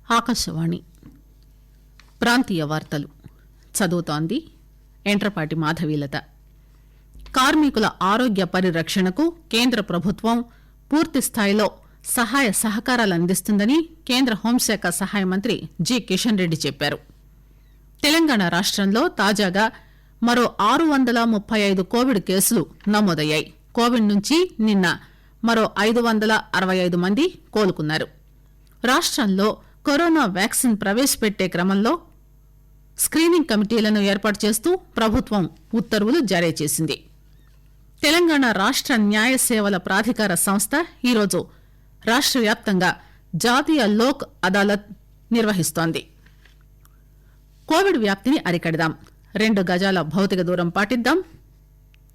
ఆకాశవాణి ప్రాంతీయ వార్తలు చదువుతోంది ఎంట్రపాటి మాధవీలత. కార్మికుల ఆరోగ్య పరిరక్షణకు కేంద్ర ప్రభుత్వం పూర్తి స్థాయిలో సహాయ సహకారాలు అందిస్తుందని కేంద్ర హోంశాఖ సహాయ మంత్రి జి కిషన్ రెడ్డి చెప్పారు. తెలంగాణ రాష్టంలో తాజాగా మరో 635 కోవిడ్ కేసులు నమోదయ్యాయి. కోవిడ్ నుంచి నిన్న మరో 565 మంది కోలుకున్నారు. రాష్టంలో కరోనా వ్యాక్సిన్ ప్రవేశపెట్టే క్రమంలో స్క్రీనింగ్ కమిటీలను ఏర్పాటు చేస్తూ ప్రభుత్వం ఉత్తర్వులు జారీ చేసింది. తెలంగాణ రాష్ట న్యాయ సేవల ప్రాధికార సంస్థ ఈరోజు రాష్ట వ్యాప్తంగా జాతీయ లోక్ అదాలత్ నిర్వహిస్తోంది. కోవిడ్ వ్యాప్తిని అరికడదాం, 2 గజాల భౌతిక దూరం పాటిద్దాం,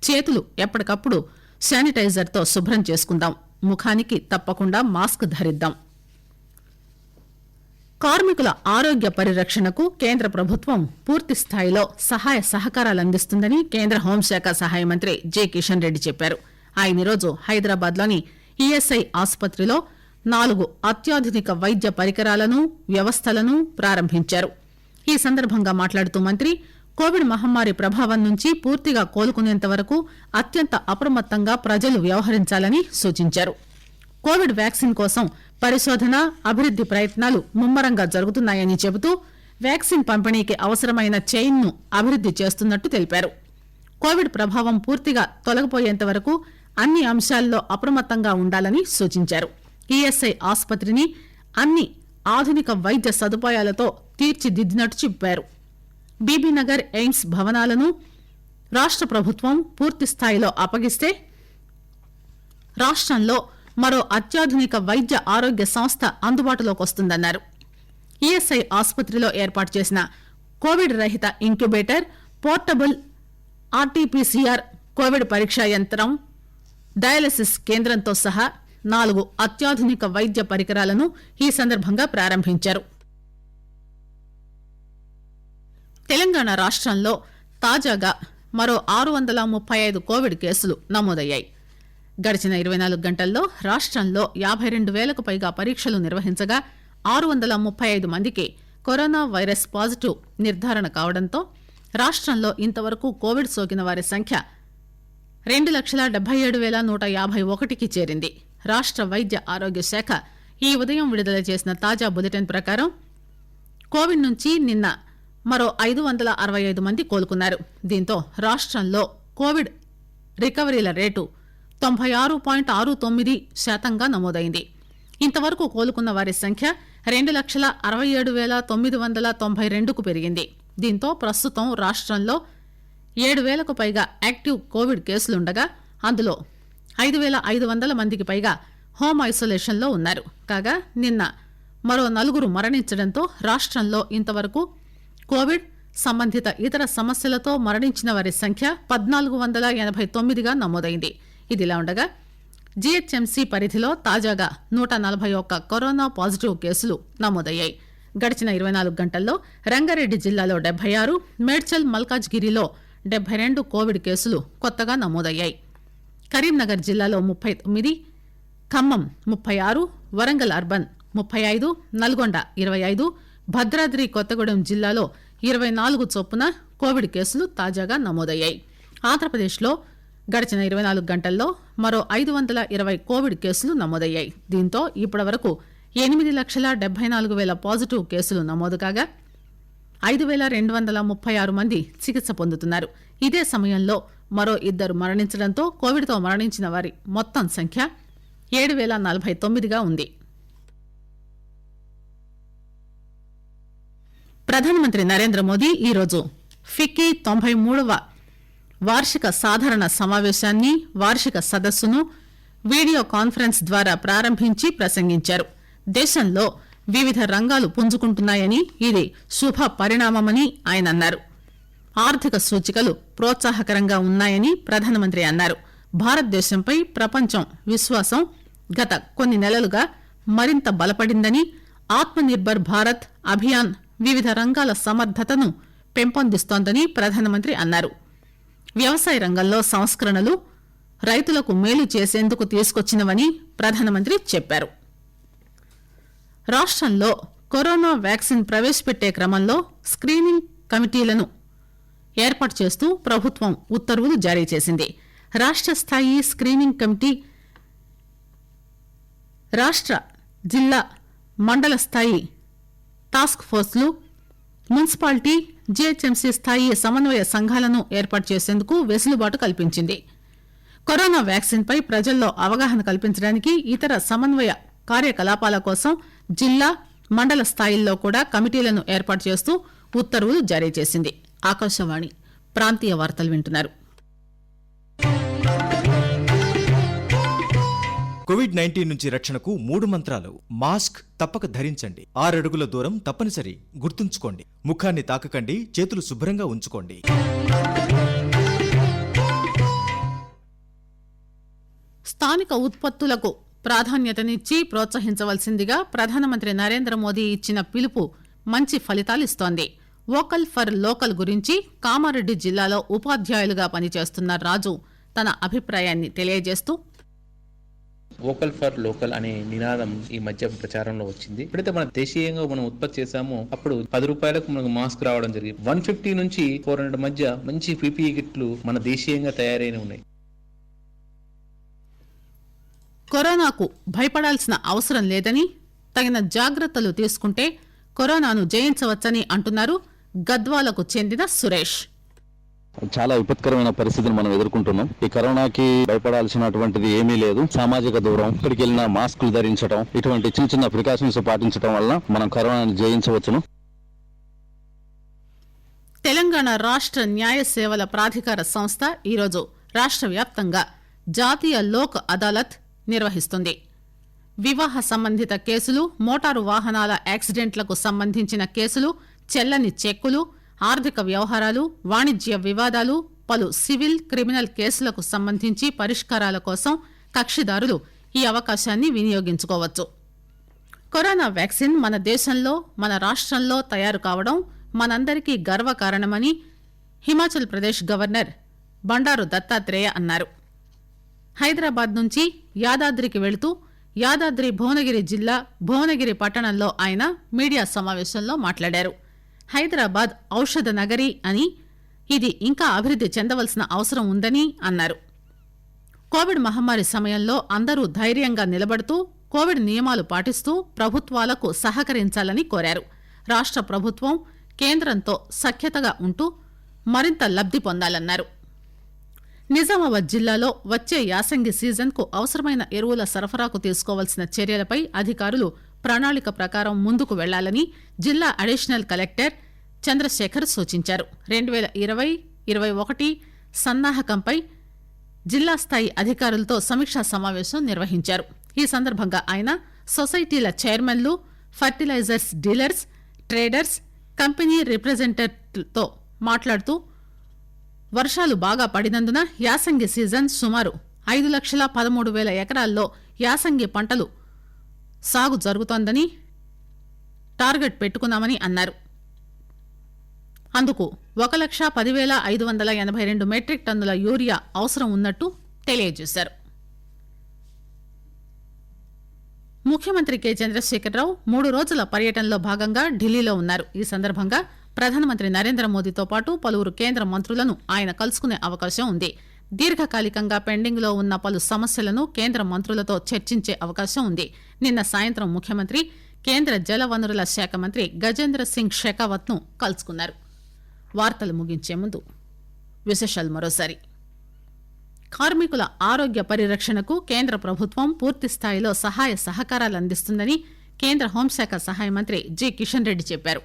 చేతులు ఎప్పటికప్పుడు శానిటైజర్తో శుభ్రం చేసుకుందాం, ముఖానికి తప్పకుండా మాస్క్ ధరిద్దాం. కార్మికుల ఆరోగ్య పరిరక్షణకు కేంద్ర ప్రభుత్వం పూర్తి స్థాయిలో సహాయ సహకారాలు అందిస్తుందని కేంద్ర హోంశాఖ సహాయ మంత్రి జి కిషన్ రెడ్డి చెప్పారు. ఆయన ఈరోజు హైదరాబాద్ లోని ఈఎస్ఐ ఆసుపత్రిలో 4 అత్యాధునిక వైద్య పరికరాలను వ్యవస్థలను ప్రారంభించారు. ఈ సందర్భంగా మాట్లాడుతూ మంత్రి కోవిడ్ మహమ్మారి ప్రభావం నుంచి పూర్తిగా కోలుకునేంత వరకు అత్యంత అప్రమత్తంగా ప్రజలు వ్యవహరించాలని సూచించారు. కోవిడ్ వ్యాక్సిన్ కోసం పరిశోధన అభివృద్ది ప్రయత్నాలు ముమ్మరంగా జరుగుతున్నాయని చెబుతూ వ్యాక్సిన్ పంపిణీకి అవసరమైన చైన్ ను అభివృద్ది చేస్తున్నట్టు తెలిపారు. కోవిడ్ ప్రభావం పూర్తిగా తొలగిపోయేంత వరకు అన్ని అంశాల్లో అప్రమత్తంగా ఉండాలని సూచించారు. ఈఎస్ఐ ఆసుపత్రిని అన్ని ఆధునిక వైద్య సదుపాయాలతో తీర్చిదిద్దినట్టు చెప్పారు. బీబీనగర్ ఎయిమ్స్ భవనాలను రాష్ట ప్రభుత్వం పూర్తి స్థాయిలో అప్పగిస్తే రాష్టంలో మరో అత్యాధునిక వైద్య ఆరోగ్య సంస్థ అందుబాటులోకి వస్తుందన్నారు. ఈఎస్ఐ ఆసుపత్రిలో ఏర్పాటు చేసిన కోవిడ్ రహిత ఇంక్యుబేటర్, పోర్టబుల్ ఆర్టీపీసీఆర్ కోవిడ్ పరీక్షా యంత్రం, డయాలసిస్ కేంద్రంతో సహా 4 అత్యాధునిక వైద్య పరికరాలను ఈ సందర్భంగా ప్రారంభించారు. తెలంగాణ రాష్టంలో తాజాగా మరో 635 కోవిడ్ కేసులు నమోదయ్యాయి. గడిచిన 24 గంటల్లో రాష్టంలో 52,000కు పైగా పరీక్షలు నిర్వహించగా 635 మందికి కరోనా వైరస్ పాజిటివ్ నిర్ధారణ కావడంతో రాష్టంలో ఇంతవరకు కోవిడ్ సోకిన వారి సంఖ్య 2,77,151కి చేరింది. రాష్ట వైద్య ఆరోగ్య శాఖ ఈ ఉదయం విడుదల చేసిన తాజా బులెటిన్ ప్రకారం కోవిడ్ నుంచి నిన్న మరో 565 మంది కోలుకున్నారు. దీంతో రాష్టంలో కోవిడ్ రికవరీల రేటు 96.69% నమోదైంది. ఇంతవరకు కోలుకున్న వారి సంఖ్య 2,67,992కు పెరిగింది. దీంతో ప్రస్తుతం రాష్టంలో 7,000కు పైగా యాక్టివ్ కోవిడ్ కేసులుండగా అందులో 5,500 మందికి పైగా హోం ఐసోలేషన్ లో ఉన్నారు. కాగా నిన్న మరో 4 మరణించడంతో రాష్టంలో ఇంతవరకు కోవిడ్ సంబంధిత ఇతర సమస్యలతో మరణించిన వారి సంఖ్య 1,489గా నమోదైంది. ఇదిలా ఉండగా జీహెచ్ఎంసీ పరిధిలో తాజాగా 141 కరోనా పాజిటివ్ కేసులు నమోదయ్యాయి. గడిచిన 24 గంటల్లో రంగారెడ్డి జిల్లాలో 76, మేడ్చల్ మల్కాజ్గిరిలో 72 కోవిడ్ కేసులు కొత్తగా నమోదయ్యాయి. కరీంనగర్ జిల్లాలో 39, ఖమ్మం 36, వరంగల్ అర్బన్ 35, నల్గొండ 25, భద్రాద్రి కొత్తగూడెం జిల్లాలో 24 చొప్పున కోవిడ్ కేసులు తాజాగా నమోదయ్యాయి. ఆంధ్రప్రదేశ్లో గడిచిన 24 గంటల్లో మరో 520 కోవిడ్ కేసులు నమోదయ్యాయి. దీంతో ఇప్పటి వరకు 8,74,000 పాజిటివ్ కేసులు నమోదు కాగా 5,236 మంది చికిత్స పొందుతున్నారు. ఇదే సమయంలో మరో 2 మరణించడంతో కోవిడ్తో మరణించిన వారి మొత్తం సంఖ్య 7,049గా ఉంది. ప్రధానమంత్రి నరేంద్ర మోదీ ఈరోజు ఫిక్కీ 93వ వార్షిక సాధారణ సమావేశాన్ని, వార్షిక సదస్సును వీడియో కాన్ఫరెన్స్ ద్వారా ప్రారంభించి ప్రసంగించారు. దేశంలో వివిధ రంగాలు పుంజుకుంటున్నాయని, ఇది శుభ పరిణామమని ఆయన అన్నారు. ఆర్థిక సూచికలు ప్రోత్సాహకరంగా ఉన్నాయని ప్రధానమంత్రి అన్నారు. భారతదేశంపై ప్రపంచం విశ్వాసం గత కొన్ని నెలలుగా మరింత బలపడిందని, ఆత్మ నిర్భర్ భారత్ అభియాన్ వివిధ రంగాల సమర్థతను పెంపొందిస్తోందని ప్రధానమంత్రి అన్నారు. వ్యవసాయ రంగంలో సంస్కరణలు రైతులకు మేలు చేసేందుకు తీసుకొచ్చినవని ప్రధానమంత్రి చెప్పారు. రాష్టంలో కరోనా వ్యాక్సిన్ ప్రవేశపెట్టే క్రమంలో స్క్రీనింగ్ కమిటీలను ఏర్పాటు చేస్తూ ప్రభుత్వం ఉత్తర్వులు జారీ చేసింది. రాష్ట్ర స్థాయి స్క్రీనింగ్ కమిటీ, రాష్ట్ర, జిల్లా, మండల స్థాయి టాస్క్ ఫోర్సులు, మున్సిపాలిటీ, జీహెచ్ఎంసీ స్థాయి సమన్వయ సంఘాలను ఏర్పాటు చేసేందుకు వెసులుబాటు కల్పించింది. కరోనా వ్యాక్సిన్ పై ప్రజల్లో అవగాహన కల్పించడానికి ఇతర సమన్వయ కార్యకలాపాల కోసం జిల్లా, మండల స్థాయిల్లో కూడా కమిటీలను ఏర్పాటు చేస్తూ ఉత్తర్వులు జారీ చేసింది. ఆకాశవాణి ప్రాంతీయ వార్తలు వింటున్నారు. కోవిడ్-19 నుంచి రక్షణకు 3 మంత్రాలు. మాస్క్ తప్పక ధరించండి. 6 అడుగుల దూరం తప్పనిసరి. గుర్తుంచుకోండి. ముఖాన్ని తాకకండి. చేతులు శుభ్రంగా ఉంచుకోండి. స్థానిక ఉత్పత్తులకు ప్రాధాన్యతనిచ్చి ప్రోత్సహించవలసిందిగా ప్రధానమంత్రి నరేంద్ర మోదీ ఇచ్చిన పిలుపు మంచి ఫలితాలిస్తోంది. వోకల్ ఫర్ లోకల్ గురించి కామారెడ్డి జిల్లాలో ఉపాధ్యాయులుగా పనిచేస్తున్న రాజు తన అభిప్రాయాన్ని తెలియజేస్తూ, వోకల్ ఫర్ లోకల్ అనే నినాదం ఈ మధ్య ప్రచారంలో వచ్చింది. ఎప్పుడైతే మన దేశీయంగా మనం ఉత్పత్తి చేసామో అప్పుడు 10 రూపాయలకు మనకు మాస్క్ రావడం జరిగింది. 150 నుంచి 400 మధ్య మంచి పీపీఈ కిట్లు మన దేశీయంగా తయారైన ఉన్నాయి. కరోనాకు భయపడాల్సిన అవసరం లేదని, తగిన జాగ్రత్తలు తీసుకుంటే కరోనాను జయించవచ్చని అంటున్నారు గద్వాలకు చెందిన సురేష్. చాలా విపత్కరమైన పరిస్థితిని మనం ఎదుర్కొంటున్నాం. ఈ కరోనాకి భయపడాల్సినటువంటిది ఏమీ లేదు. సామాజిక దూరం, ఇక్కడికి వెళ్ళిన మాస్కులు ధరించడం, ఇటువంటి చిన్న చిన్న ప్రికాషన్స్ పాటించడం వల్ల మనం కరోనాను జయించవచ్చును. తెలంగాణ రాష్ట్ర న్యాయ సేవల ప్రాధికార సంస్థ ఈరోజు రాష్ట్ర వ్యాప్తంగా జాతీయ లోక్ అదాలత్ నిర్వహిస్తుంది. వివాహ సంబంధిత కేసులు, మోటారు వాహనాల యాక్సిడెంట్లకు సంబంధించిన కేసులు, చెల్లని చెక్కులు, ఆర్థిక వ్యవహారాలు, వాణిజ్య వివాదాలు, పలు సివిల్, క్రిమినల్ కేసులకు సంబంధించి పరిష్కారాల కోసం కక్షిదారులు ఈ అవకాశాన్ని వినియోగించుకోవచ్చు. కరోనా వ్యాక్సిన్ మన దేశంలో, మన రాష్ట్రంలో తయారు కావడం మనందరికీ గర్వకారణమని హిమాచల్ ప్రదేశ్ గవర్నర్ బండారు దత్తాత్రేయ అన్నారు. హైదరాబాద్ నుంచి యాదాద్రికి వెళుతూ యాదాద్రి భువనగిరి జిల్లా భువనగిరి పట్టణంలో ఆయన మీడియా సమావేశంలో మాట్లాడారు. హైదరాబాద్ ఔషధ నగరి అని, ఇది ఇంకా అభివృద్ది చెందవలసిన అవసరం ఉందని అన్నారు. కోవిడ్ మహమ్మారి సమయంలో అందరూ ధైర్యంగా నిలబడుతూ కోవిడ్ నియమాలు పాటిస్తూ ప్రభుత్వాలకు సహకరించాలని కోరారు. రాష్ట్ర ప్రభుత్వం కేంద్రంతో సఖ్యతగా ఉంటూ మరింత లబ్ది పొందాలన్నారు. నిజామాబాద్ జిల్లాలో వచ్చే యాసంగి సీజన్ కు అవసరమైన ఎరువుల సరఫరాకు తీసుకోవాల్సిన చర్యలపై అధికారులు ప్రణాళిక ప్రకారం ముందుకు వెళ్లాలని జిల్లా అడిషనల్ కలెక్టర్ చంద్రశేఖర్ సూచించారు. 2020-21 సన్నాహకంపై జిల్లా స్థాయి అధికారులతో సమీక్షా సమావేశం నిర్వహించారు. ఈ సందర్భంగా ఆయన సొసైటీల చైర్మన్లు, ఫర్టిలైజర్స్ డీలర్స్, ట్రేడర్స్, కంపెనీ రిప్రజెంటేటివ్లతో మాట్లాడుతూ వర్షాలు బాగా పడినందున యాసంగి సీజన్ సుమారు 5,13,000 ఎకరాల్లో యాసంగి పంటలు సాగు జరుగుతోందని టార్గెట్ పెట్టుకున్నామని అన్నారు. అందుకు 1,10,582 మెట్రిక్ టన్నుల యూరియా అవసరం ఉన్నట్టు తెలియజేశారు. ముఖ్యమంత్రి కె చంద్రశేఖరరావు 3 రోజుల పర్యటనలో భాగంగా ఢిల్లీలో ఉన్నారు. ఈ సందర్భంగా ప్రధానమంత్రి నరేంద్ర మోదీతో పాటు పలువురు కేంద్ర మంత్రులను ఆయన కలుసుకునే అవకాశం ఉంది. దీర్ఘకాలికంగా పెండింగ్ లో ఉన్న పలు సమస్యలను కేంద్ర మంత్రులతో చర్చించే అవకాశం ఉంది. నిన్న సాయంత్రం ముఖ్యమంత్రి కేంద్ర జల వనరుల శాఖ మంత్రి గజేంద్ర సింగ్ షెకావత్ ను కలుసుకున్నారు. వార్తలు ముగించే ముందు విశేషాలు మరోసారి. కార్మికుల ఆరోగ్య పరిరక్షణకు కేంద్ర ప్రభుత్వం పూర్తి స్థాయిలో సహాయ సహకారాలు అందిస్తుందని కేంద్ర హోంశాఖ సహాయ మంత్రి జి కిషన్ రెడ్డి చెప్పారు.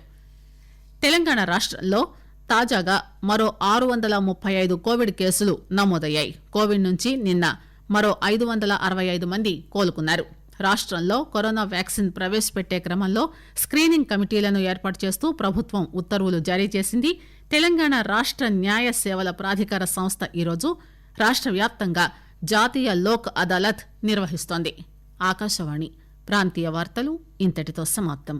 తెలంగాణ రాష్ట్రంలో తాజాగా మరో 635 కోవిడ్ కేసులు నమోదయ్యాయి. కోవిడ్ నుంచి నిన్న మరో 565 మంది కోలుకున్నారు. రాష్ట్రంలో కరోనా వ్యాక్సిన్ ప్రవేశపెట్టే క్రమంలో స్క్రీనింగ్ కమిటీలను ఏర్పాటు చేస్తూ ప్రభుత్వం ఉత్తర్వులు జారీ చేసింది. తెలంగాణ రాష్ట్ర న్యాయ సేవల ప్రాధికార సంస్థ ఈరోజు రాష్ట్ర వ్యాప్తంగా జాతీయ లోక్ అదాలత్ నిర్వహిస్తోంది. ఆకాశవాణి ప్రాంతీయ వార్తలు ఇంతటితో సమాప్తం.